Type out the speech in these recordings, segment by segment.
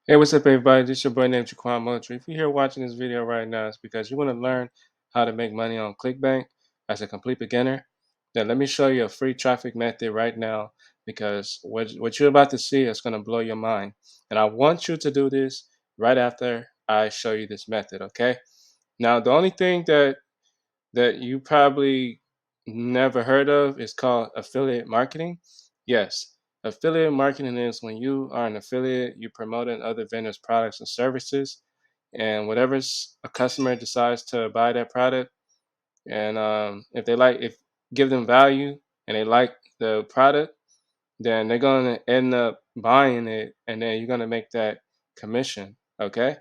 Hey, what's up, everybody? This is your boy named Jaquan Moultrie. If you're here watching this video right now, it's because you want to learn how to make money on ClickBank as a complete beginner. Then let me show you a free traffic method right now because what you're about to see is going to blow your mind. And I want you to do this right after I show you this method, okay? Now, the only thing that you probably never heard of is called affiliate marketing. Yes, affiliate marketing is when you are an affiliate, you promoting other vendors' products and services, and whatever a customer decides to buy that product, and if they like, if give them value and they like the product, then they're gonna end up buying it, and then you're gonna make that commission. Okay,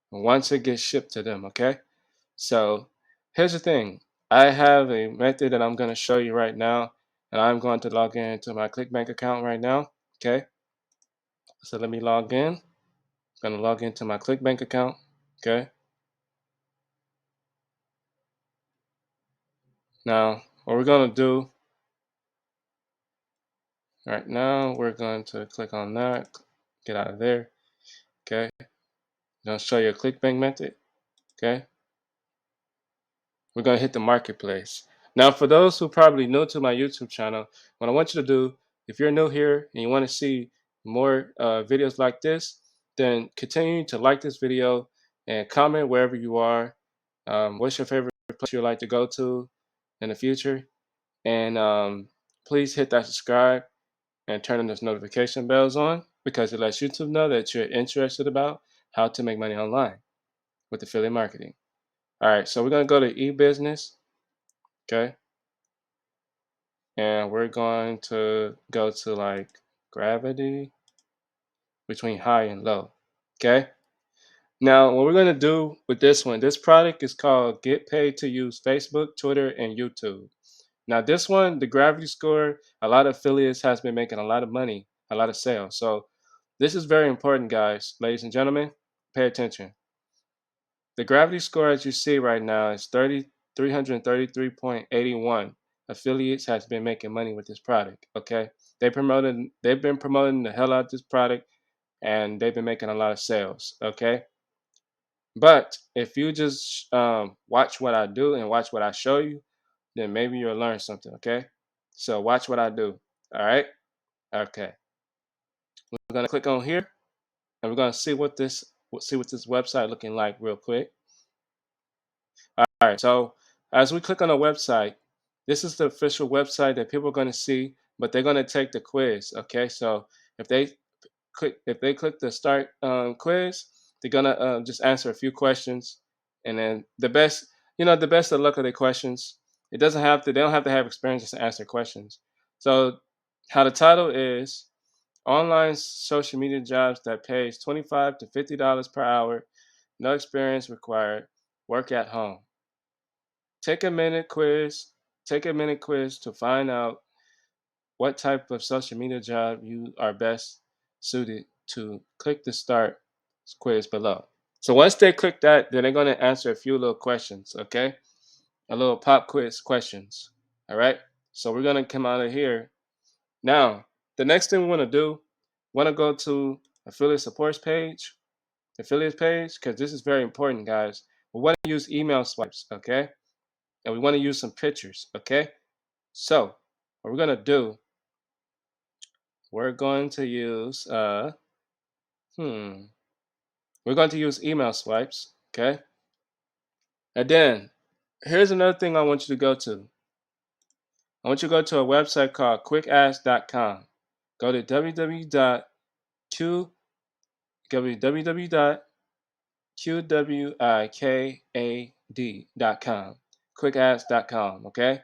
once it gets shipped to them. Okay. So here's the thing. I have a method that I'm going to show you right now, and I'm going to log into my ClickBank account right now. Okay. So let me log in. I'm going to log into my ClickBank account. Okay. Now, what we're going to do right now, we're going to click on that, get out of there. Okay. I'm going to show you a ClickBank method. Okay. We're going to hit the marketplace. Now, for those who probably new to my YouTube channel, what I want you to do, if you're new here and you want to see more videos like this, then continue to like this video and comment wherever you are. What's your favorite place you'd like to go to in the future? And please hit that subscribe and turn on those notification bells on because it lets YouTube know that you're interested about how to make money online with affiliate marketing. All right, so we're going to go to eBusiness. Okay. And we're going to go to like gravity between high and low. Okay. Now, what we're going to do with this one, this product is called Get Paid to Use Facebook, Twitter, and YouTube. Now, this one, the gravity score, a lot of affiliates has been making a lot of money, a lot of sales. So this is very important, guys, ladies and gentlemen. Pay attention. The gravity score, as you see right now, is 333.81. Affiliates has been making money with this product. Okay, they've been promoting the hell out of this product, and they've been making a lot of sales. Okay, but if you just watch what I do and watch what I show you, then maybe you'll learn something. Okay, so watch what I do. All right. Okay, we're gonna click on here, and we're gonna see what this website looking like real quick. All right. So as we click on the website, this is the official website that people are going to see, but they're going to take the quiz. Okay. So if they click the start quiz, they're gonna just answer a few questions, and then the best of luck of the questions. It doesn't have to. They don't have to have experience just to answer questions. So how the title is online social media jobs that pays $25 to $50 per hour, no experience required, work at home. Take a minute quiz. Take a minute quiz to find out what type of social media job you are best suited to. Click the start quiz below. So once they click that, then they're going to answer a few little questions, okay? A little pop quiz questions. All right? So we're going to come out of here. Now, the next thing we want to do, want to go to affiliate supports page, affiliate page, because this is very important, guys. We want to use email swipes, okay? And we want to use some pictures, okay? So what we're gonna do, we're going to use hmm, we're going to use email swipes, okay? And then here's another thing I want you to go to. I want you to go to a website called quickask.com. Go to www.qwikad.com. Quickask.com, okay?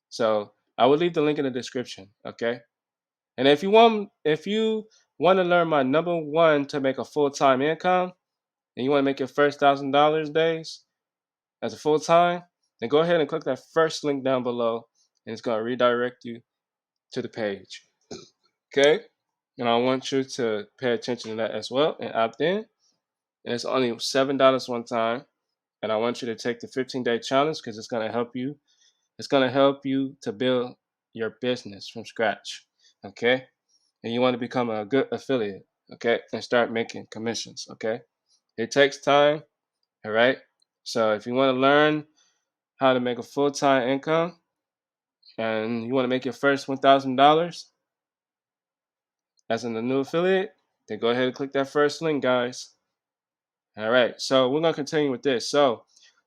So I will leave the link in the description, okay? And if you want to learn my number one to make a full-time income, and you want to make your first $1,000 days as a full-time, then go ahead and click that first link down below, and it's gonna redirect you to the page. Okay? And I want you to pay attention to that as well and opt in. And it's only $7 one time. And I want you to take the 15-day challenge because it's gonna help you. It's gonna help you to build your business from scratch. Okay? And you want to become a good affiliate. okay, and start making commissions, okay? It takes time, all right? So if you want to learn how to make a full-time income and you want to make your first $1,000 as in the new affiliate, then go ahead and click that first link, guys. All right, so we're gonna continue with this. So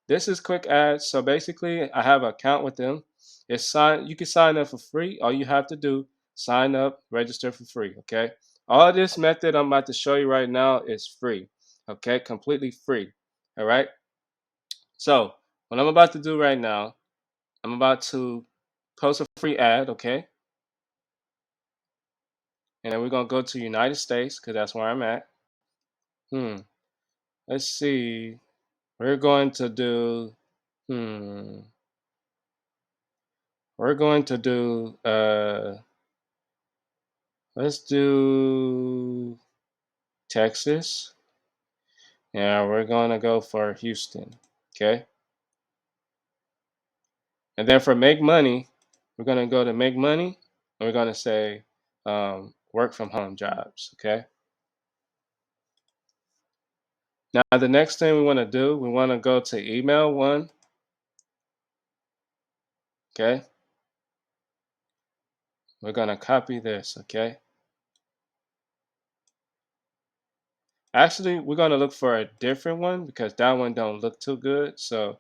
this is Quick Ads. So basically, I have an account with them. It's sign. You can sign up for free. All you have to do, sign up, register for free. Okay. All this method I'm about to show you right now is free. Okay, completely free. All right. So what I'm about to do right now, I'm about to post a free ad. Okay, and then we're gonna go to United States because that's where I'm at. Hmm. Let's see. We're going to do. Hmm. We're going to do let's do Texas. Yeah, we're gonna go for Houston. Okay. And then for make money, we're gonna go to make money and we're gonna say work from home jobs. Okay. Now the next thing we want to do, we want to go to email one. Okay. We're gonna copy this, okay? Actually, we're gonna look for a different one because that one don't look too good. So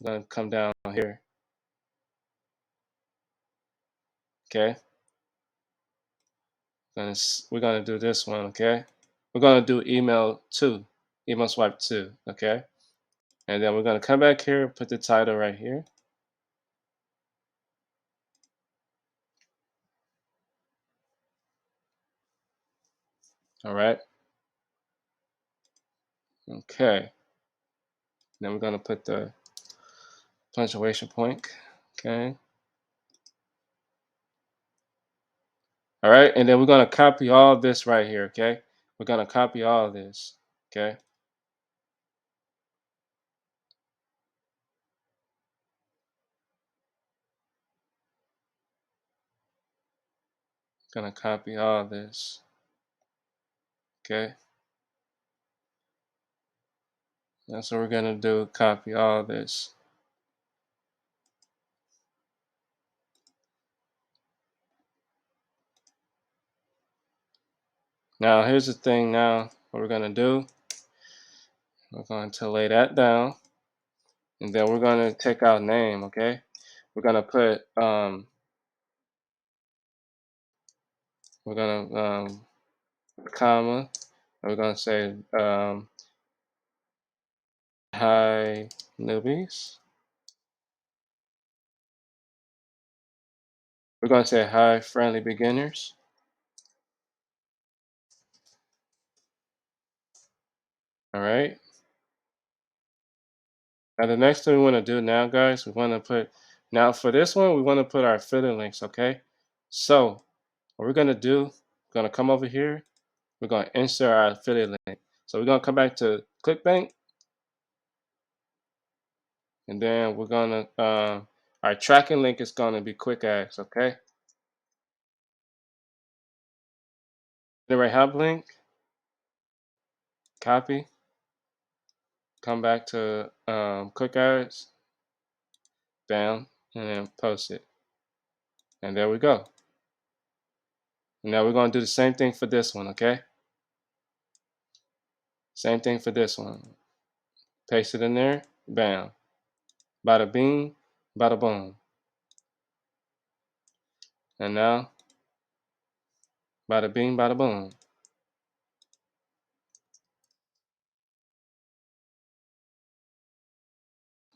I'm gonna come down here. Okay. We're gonna do this one, okay? We're gonna do email two, email swipe two, okay? And then we're gonna come back here, put the title right here. All right. Okay. Then we're gonna put the punctuation point. Okay. All right, and then we're gonna copy all this right here, okay? We're gonna copy all of this, okay? Gonna copy all this, okay? That's what we're gonna do, copy all this. Now, here's the thing now, what we're gonna do, we're going to lay that down, and then we're gonna take out name, okay? We're gonna put, we're gonna, comma, and we're gonna say, hi, newbies. We're gonna say hi, friendly beginners. All right. Now the next thing we want to do now, guys, we want to put now for this one, we want to put our affiliate links, okay? So what we're gonna do, we're gonna come over here, we're gonna insert our affiliate link. So we're gonna come back to ClickBank, and then we're gonna our tracking link is gonna be Quick Ads, okay? The right hub link, copy, come back to Quick Ads, bam, and then post it. And there we go. And now we're gonna do the same thing for this one, okay? Same thing for this one. Paste it in there, bam. Bada bing, bada boom. And now, bada bing, bada boom.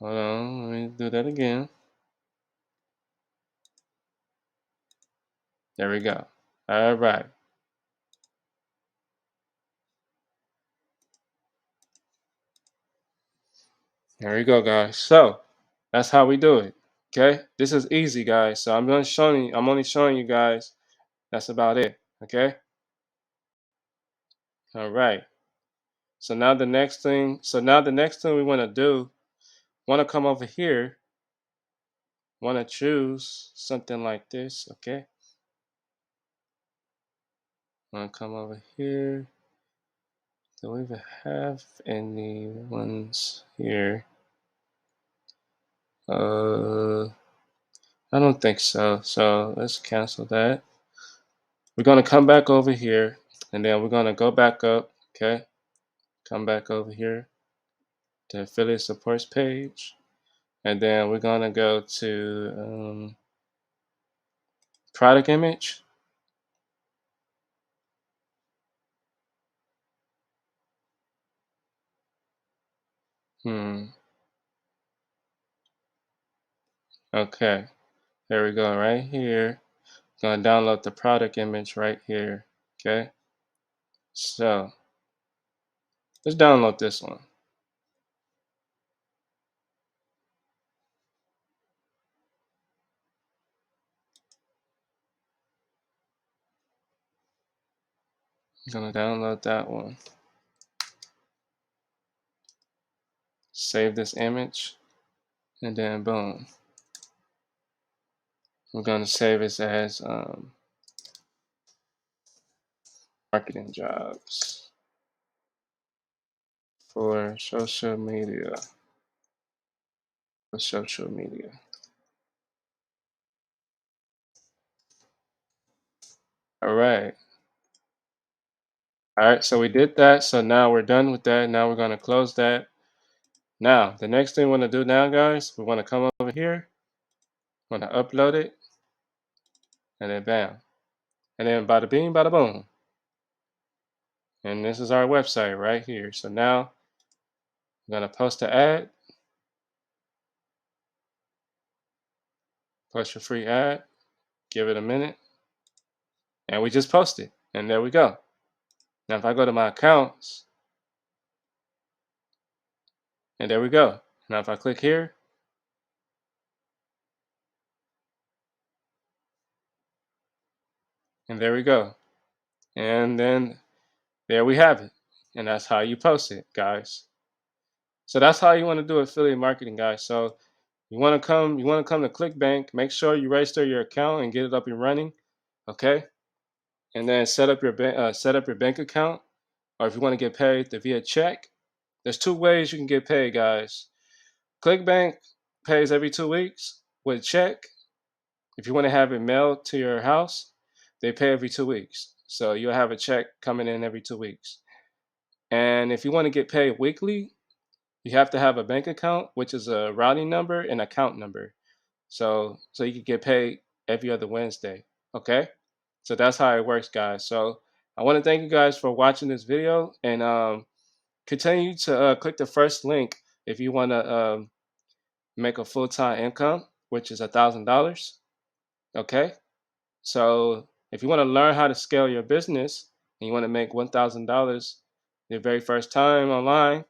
Hold on, let me do that again. There we go. All right. There we go, guys. So that's how we do it. Okay. This is easy, guys. So I'm only showing you guys. That's about it. Okay. All right. So now the next thing we want to do, want to come over here, want to choose something like this. Okay. Want to come over here. Do we even have any ones here? I don't think so. So let's cancel that. We're gonna come back over here, and then we're gonna go back up. Okay, come back over here to affiliate supports page, and then we're gonna go to product image. Hmm. Okay, there we go. Right here, gonna download the product image right here. Okay, so let's download this one. I'm gonna download that one. Save this image, and then boom. We're gonna save it as marketing jobs for social media. For social media. All right. All right. So we did that. So now we're done with that. Now we're gonna close that. Now the next thing we want to do now, guys, we want to come over here. Want to upload it, and then bam, and then bada bing, bada boom. And this is our website right here. So now I'm gonna post the ad, post your free ad, give it a minute, and we just posted. And there we go. Now if I go to my accounts, and there we go. Now if I click here, and there we go. And then there we have it. And that's how you post it, guys. So that's how you want to do affiliate marketing, guys. So you want to come to ClickBank, make sure you register your account and get it up and running, okay? And then set up your bank account, or if you want to get paid via check, there's two ways you can get paid, guys. ClickBank pays every 2 weeks with check. If you want to have it mailed to your house, they pay every 2 weeks. So you'll have a check coming in every 2 weeks. And if you want to get paid weekly, you have to have a bank account, which is a routing number and account number. So you can get paid every other Wednesday. Okay? So that's how it works, guys. So I want to thank you guys for watching this video, and continue to click the first link if you want to make a full-time income, which is $1,000. Okay? So if you want to learn how to scale your business and you want to make $1,000 your very first time online,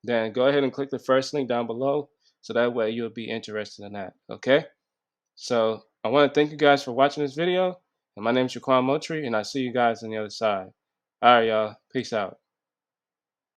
then go ahead and click the first link down below, so that way you'll be interested in that. Okay? So I want to thank you guys for watching this video. And my name is Shaquan Motri, and I see you guys on the other side. All right, y'all. Peace out.